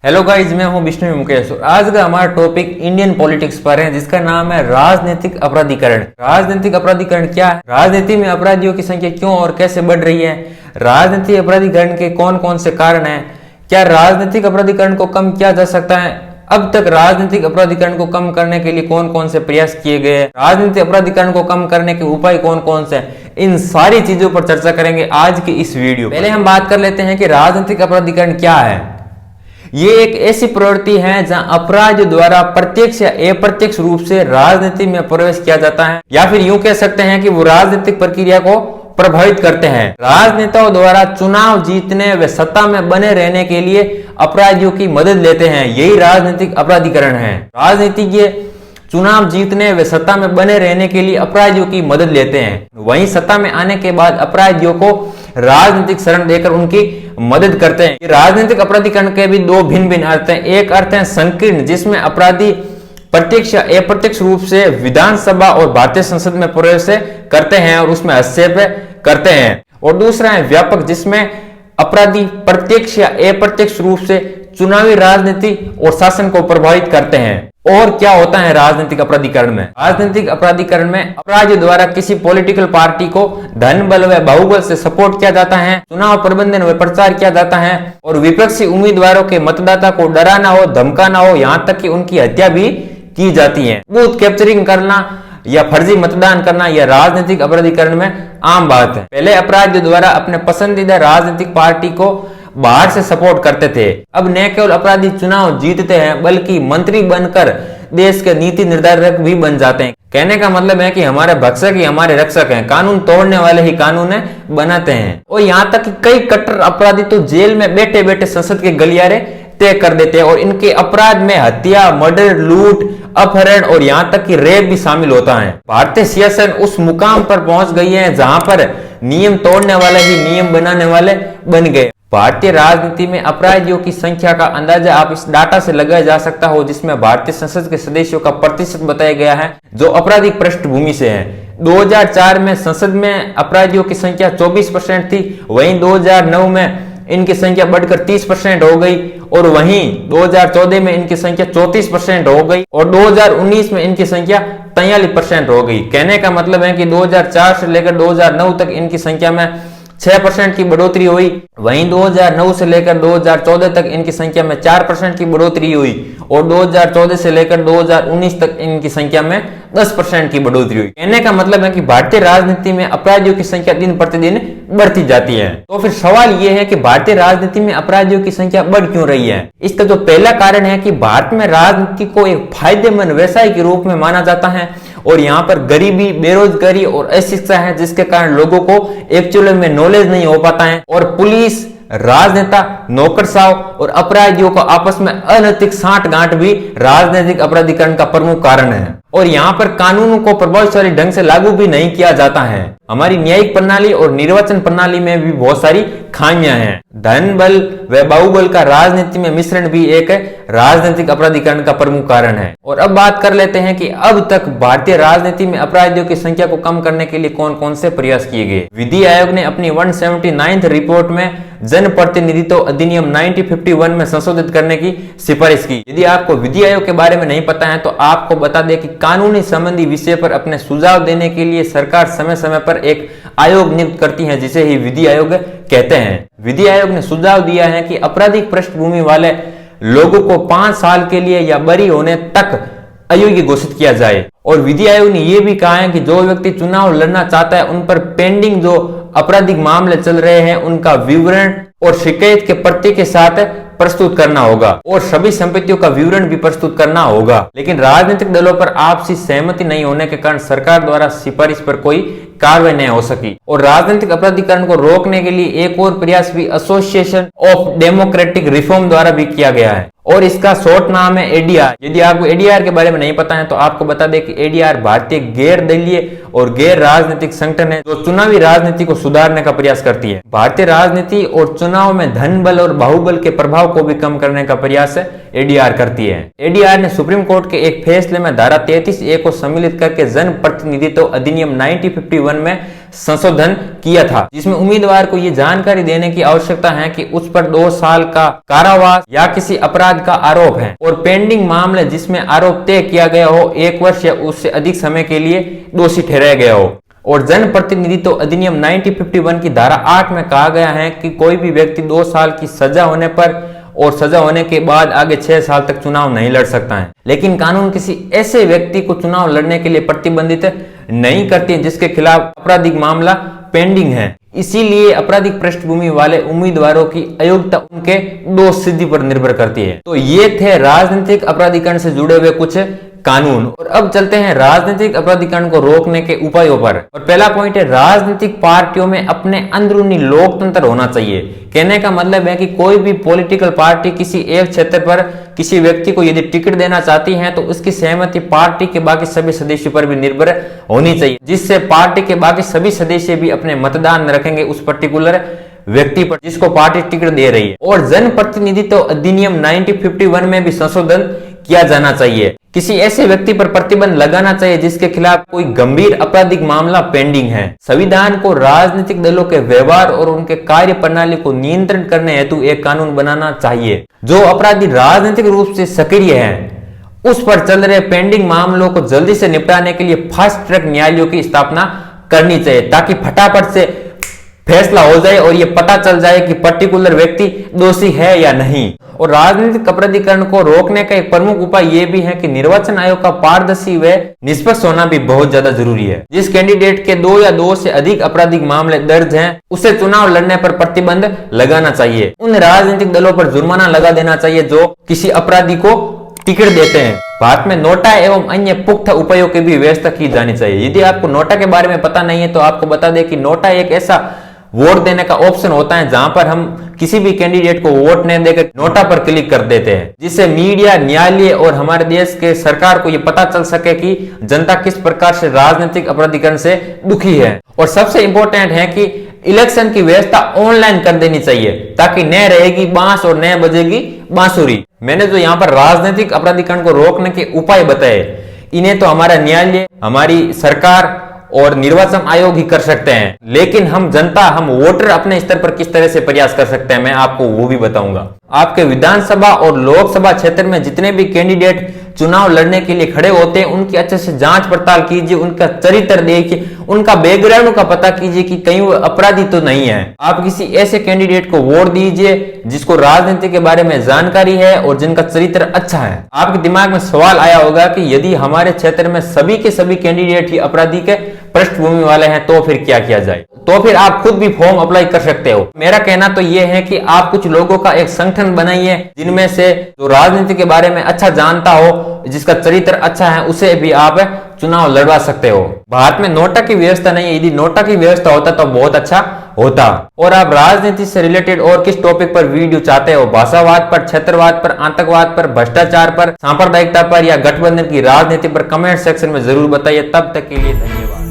Hello guys, मैं हूं विष्णु मुकेश और आज का हमारा टॉपिक इंडियन पॉलिटिक्स पर है, जिसका नाम है राजनीतिक अपराधीकरण। राजनीतिक अपराधीकरण क्या है, राजनीति में अपराधियों की संख्या क्यों और कैसे बढ़ रही है, राजनीतिक अपराधीकरण के कौन कौन से कारण हैं, क्या राजनीतिक अपराधीकरण को कम किया जा सकता है, अब तक राजनीतिक अपराधीकरण को कम करने के लिए कौन कौन से प्रयास किए गए, राजनीतिक अपराधीकरण को कम करने के उपाय कौन कौन से, इन सारी चीजों पर चर्चा करेंगे आज की इस वीडियो। पहले हम बात कर लेते हैं कि राजनीतिक अपराधीकरण क्या है। ये एक ऐसी प्रवृत्ति है जहां अपराध द्वारा प्रत्यक्ष या अप्रत्यक्ष रूप से राजनीति में प्रवेश किया जाता है, या फिर यूं कह सकते हैं कि वो राजनीतिक प्रक्रिया को प्रभावित करते हैं। राजनेताओं द्वारा चुनाव जीतने व सत्ता में बने रहने के लिए अपराधियों की मदद लेते हैं, यही राजनीतिक अपराधीकरण है। राजनीतिज्ञ चुनाव जीतने व सत्ता में बने रहने के लिए अपराधियों की मदद लेते हैं, वहीं सत्ता में आने के बाद अपराधियों को राजनीतिक शरण देकर उनकी मदद करते हैं। राजनीतिक अपराधीकरण के भी दो भिन्न भिन्न अर्थ हैं। एक अर्थ है संकीर्ण, जिसमें अपराधी प्रत्यक्ष या अप्रत्यक्ष रूप से विधानसभा और भारतीय संसद में प्रवेश करते हैं और उसमें हस्तक्षेप करते हैं, और दूसरा है व्यापक, जिसमें अपराधी प्रत्यक्ष या अप्रत्यक्ष रूप से चुनावी राजनीति और शासन को प्रभावित करते हैं। और क्या होता है राजनीतिक अपराधीकरण में? राजनीतिक अपराधीकरण में अपराधियों द्वारा किसी पॉलिटिकल पार्टी को धन बल व बाहुबल से सपोर्ट किया जाता है, चुनाव प्रबंधन व प्रचार किया जाता है, और विपक्षी उम्मीदवारों के मतदाता को डराना हो, धमकाना हो, यहाँ तक कि उनकी हत्या भी की जाती है। बूथ कैप्चरिंग करना या फर्जी मतदान करना यह राजनीतिक अपराधीकरण में आम बात है। पहले अपराधियों द्वारा अपने पसंदीदा राजनीतिक पार्टी को बाहर से सपोर्ट करते थे, अब न केवल अपराधी चुनाव जीतते हैं बल्कि मंत्री बनकर देश के नीति निर्धारक भी बन जाते हैं। कहने का मतलब है कि हमारे भक्षक ही हमारे रक्षक हैं, कानून तोड़ने वाले ही कानून बनाते हैं। और यहाँ तक कि कई कट्टर अपराधी तो जेल में बैठे बैठे संसद के गलियारे तय कर देते हैं, और इनके अपराध में हत्या, मर्डर, लूट, अपहरण और यहाँ तक कि रेप भी शामिल होता है। भारतीय शासन उस मुकाम पर पहुंच गई है जहां पर नियम तोड़ने वाले ही नियम बनाने वाले बन गए। भारतीय राजनीति में अपराधियों की संख्या का अंदाजा आप इस डाटा से लगाया जा सकता हो, जिसमें भारतीय संसद के सदस्यों का प्रतिशत बताया गया है जो आपराधिक पृष्ठभूमि से है। 2004 में संसद में अपराधियों की संख्या 24% थी, वहीं 2009 में इनकी संख्या बढ़कर 30% हो गई, और वहीं 2014 में इनकी संख्या 34% हो गई, और 2019 में इनकी संख्या 43% हो गई। कहने का मतलब है कि 2004 से लेकर 2009 तक इनकी संख्या में 6% की बढ़ोतरी हुई, वहीं 2009 से लेकर 2014 तक इनकी संख्या में 4% की बढ़ोतरी हुई, और 2014 से लेकर 2019 तक इनकी संख्या में 10% की बढ़ोतरी हुई। कहने का मतलब है कि भारतीय राजनीति में अपराधियों की संख्या दिन प्रतिदिन बढ़ती जाती है। तो फिर सवाल यह है कि भारतीय राजनीति में अपराधियों की संख्या बढ़ क्यों रही है? इसका जो पहला कारण है कि भारत में राजनीति को एक फायदेमंद व्यवसाय के रूप में माना जाता है, और यहाँ पर गरीबी, बेरोजगारी और अशिक्षा है, जिसके कारण लोगों को एक्चुअली में नॉलेज नहीं हो पाता है, और पुलिस, राजनेता, नौकरशाह और अपराधियों को आपस में अनैतिक साठगांठ भी राजनीतिक अपराधीकरण का प्रमुख कारण है। और यहाँ पर कानूनों को प्रभावशाली ढंग से लागू भी नहीं किया जाता है। हमारी न्यायिक प्रणाली और निर्वाचन प्रणाली में भी बहुत सारी खामियां हैं। धन बल व बाहुबल का राजनीति में मिश्रण भी एक राजनीतिक अपराधीकरण का प्रमुख कारण है। और अब बात कर लेते हैं कि अब तक भारतीय राजनीति में अपराधियों की संख्या को कम करने के लिए कौन कौन से प्रयास किए गए। विधि आयोग ने अपनी 179th रिपोर्ट में जनप्रतिनिधित्व अधिनियम 1951 में संशोधित करने की सिफारिश की। यदि आपको विधि आयोग के बारे में नहीं पता है तो आपको बता दें कि कानूनी संबंधी विषय पर अपने सुझाव देने के लिए सरकार समय समय पर एक आयोग नियुक्त करती है, जिसे ही विधि आयोग कहते हैं। विधि आयोग ने सुझाव दिया है कि आपराधिक पृष्ठभूमि वाले लोगों को 5 साल के लिए या बरी होने तक अयोग्य घोषित किया जाए। और विधि आयोग ने यह भी कहा है कि जो व्यक्ति चुनाव लड़ना चाहता है उन पर पेंडिंग जो आपराधिक मामले चल रहे हैं उनका विवरण और शिकायत के पत्र के साथ प्रस्तुत करना होगा, और सभी संपत्तियों का विवरण भी प्रस्तुत करना होगा। लेकिन राजनीतिक दलों पर आपसी सहमति नहीं होने के कारण सरकार द्वारा सिफारिश पर कोई कार्रवाई नहीं हो सकी। और राजनीतिक अपराधीकरण को रोकने के लिए एक और प्रयास भी एसोसिएशन ऑफ डेमोक्रेटिक रिफॉर्म द्वारा भी किया गया है, और इसका शॉर्ट नाम है एडीआर। यदि आपको एडीआर के बारे में नहीं पता है तो आपको बता दें कि एडीआर भारतीय गैर दलीय और गैर राजनीतिक संगठन है जो चुनावी राजनीति को सुधारने का प्रयास करती है। भारतीय राजनीति और चुनाव में धन बल और बाहुबल के प्रभाव को भी कम करने का प्रयास एडीआर करती है। एडीआर ने सुप्रीम कोर्ट के एक फैसले में धारा 33A को सम्मिलित करके जन प्रतिनिधित्व अधिनियम 1951 में संशोधन किया था, जिसमें उम्मीदवार को ये जानकारी देने की आवश्यकता है कि उस पर 2 साल का कारावास या किसी अपराध का आरोप है, और पेंडिंग मामले जिसमें आरोप तय किया गया हो 1 वर्ष या उससे अधिक समय के लिए दोषी ठहराया गया हो। और जन प्रतिनिधित्व अधिनियम 1951 की धारा 8 में कहा गया है कि कोई भी व्यक्ति 2 साल की सजा होने पर और सजा होने के बाद आगे 6 साल तक चुनाव नहीं लड़ सकता है। लेकिन कानून किसी ऐसे व्यक्ति को चुनाव लड़ने के लिए प्रतिबंधित नहीं करती जिसके खिलाफ आपराधिक मामला पेंडिंग है। इसीलिए आपराधिक पृष्ठभूमि वाले उम्मीदवारों की अयोग्यता उनके दोष सिद्धि पर निर्भर करती है। तो ये थे राजनीतिक अपराधीकरण से जुड़े हुए कुछ कानून। और अब चलते हैं राजनीतिक अपराधीकरण को रोकने के उपायों पर। और पहला पॉइंट है, राजनीतिक पार्टियों में अपने अंदरूनी लोकतंत्र होना चाहिए। कहने का मतलब है कि कोई भी पॉलिटिकल पार्टी किसी एक क्षेत्र पर किसी व्यक्ति को यदि टिकट देना चाहती है तो उसकी सहमति पार्टी के बाकी सभी सदस्यों पर भी निर्भर होनी चाहिए, जिससे पार्टी के बाकी सभी सदस्य भी अपने मतदान रखेंगे उस पर्टिकुलर व्यक्ति पर जिसको पार्टी टिकट दे रही है। और जन प्रतिनिधित्व अधिनियम 1951 में भी संशोधन किया जाना चाहिए। किसी ऐसे व्यक्ति पर प्रतिबंध लगाना चाहिए जिसके खिलाफ कोई गंभीर आपराधिक मामला पेंडिंग है। संविधान को राजनीतिक दलों के व्यवहार और उनके कार्य प्रणाली को नियंत्रण करने हेतु एक कानून बनाना चाहिए। जो अपराधी राजनीतिक रूप से सक्रिय हैं, उस पर चल रहे पेंडिंग मामलों को जल्दी से निपटाने के लिए फास्ट ट्रैक न्यायालयों की स्थापना करनी चाहिए, ताकि फटाफट से फैसला हो जाए और ये पता चल जाए कि पर्टिकुलर व्यक्ति दोषी है या नहीं। और राजनीतिक अपराधीकरण को रोकने का एक प्रमुख उपाय ये भी है कि निर्वाचन आयोग का पारदर्शी व निष्पक्ष होना भी बहुत ज्यादा जरूरी है। जिस कैंडिडेट के 2 या 2 से अधिक आपराधिक मामले दर्ज हैं, उसे चुनाव लड़ने पर प्रतिबंध लगाना चाहिए। उन राजनीतिक दलों पर जुर्माना लगा देना चाहिए जो किसी अपराधी को टिकट देते हैं। भारत में नोटा एवं अन्य पुख्ता उपायों की भी व्यवस्था की जानी चाहिए। यदि आपको नोटा के बारे में पता नहीं है तो आपको बता दें कि नोटा एक ऐसा वोट देने का ऑप्शन होता है जहां पर हम किसी भी कैंडिडेट को वोट नहीं देकर नोटा पर क्लिक कर देते हैं, जिससे मीडिया, न्यायालय और हमारे देश के सरकार को यह पता चल सके कि जनता किस प्रकार से राजनीतिक अपराधीकरण से दुखी है। और सबसे इंपॉर्टेंट है कि इलेक्शन की व्यवस्था ऑनलाइन कर देनी चाहिए, ताकि न रहेगी बांस और न बजेगी बांसुरी। मैंने जो यहाँ पर राजनीतिक अपराधीकरण को रोकने के उपाय बताए, इन्हें तो हमारा न्यायालय, हमारी सरकार और निर्वाचन आयोग ही कर सकते हैं, लेकिन हम जनता, हम वोटर अपने स्तर पर किस तरह से प्रयास कर सकते हैं, मैं आपको वो भी बताऊंगा। आपके विधानसभा और लोकसभा क्षेत्र में जितने भी कैंडिडेट चुनाव लड़ने के लिए खड़े होते हैं, उनकी अच्छे से जांच पड़ताल कीजिए, उनका चरित्र देखिए, उनका बैकग्राउंड का पता कीजिए कि कहीं वो अपराधी तो नहीं है। आप किसी ऐसे कैंडिडेट को वोट दीजिए जिसको राजनीति के बारे में जानकारी है और जिनका चरित्र अच्छा है। आपके दिमाग में सवाल आया होगा कि यदि हमारे क्षेत्र में सभी के सभी कैंडिडेट ही अपराधी के पृष्ठभूमि वाले हैं तो फिर क्या किया जाए? तो फिर आप खुद भी फॉर्म अप्लाई कर सकते हो। मेरा कहना तो यह है कि आप कुछ लोगों का एक संगठन बनाइए, जिनमें से जो राजनीति के बारे में अच्छा जानता हो, जिसका चरित्र अच्छा है, उसे भी आप चुनाव लड़वा सकते हो। भारत में नोटा की व्यवस्था नहीं है, यदि नोटा की व्यवस्था होता तो बहुत अच्छा होता। और आप राजनीति से रिलेटेड और किस टॉपिक पर वीडियो चाहते हो, भाषावाद पर, क्षेत्रवाद पर, आतंकवाद पर, भ्रष्टाचार पर, सांप्रदायिकता पर या गठबंधन की राजनीति पर, कमेंट सेक्शन में जरूर बताइए। तब तक के लिए धन्यवाद।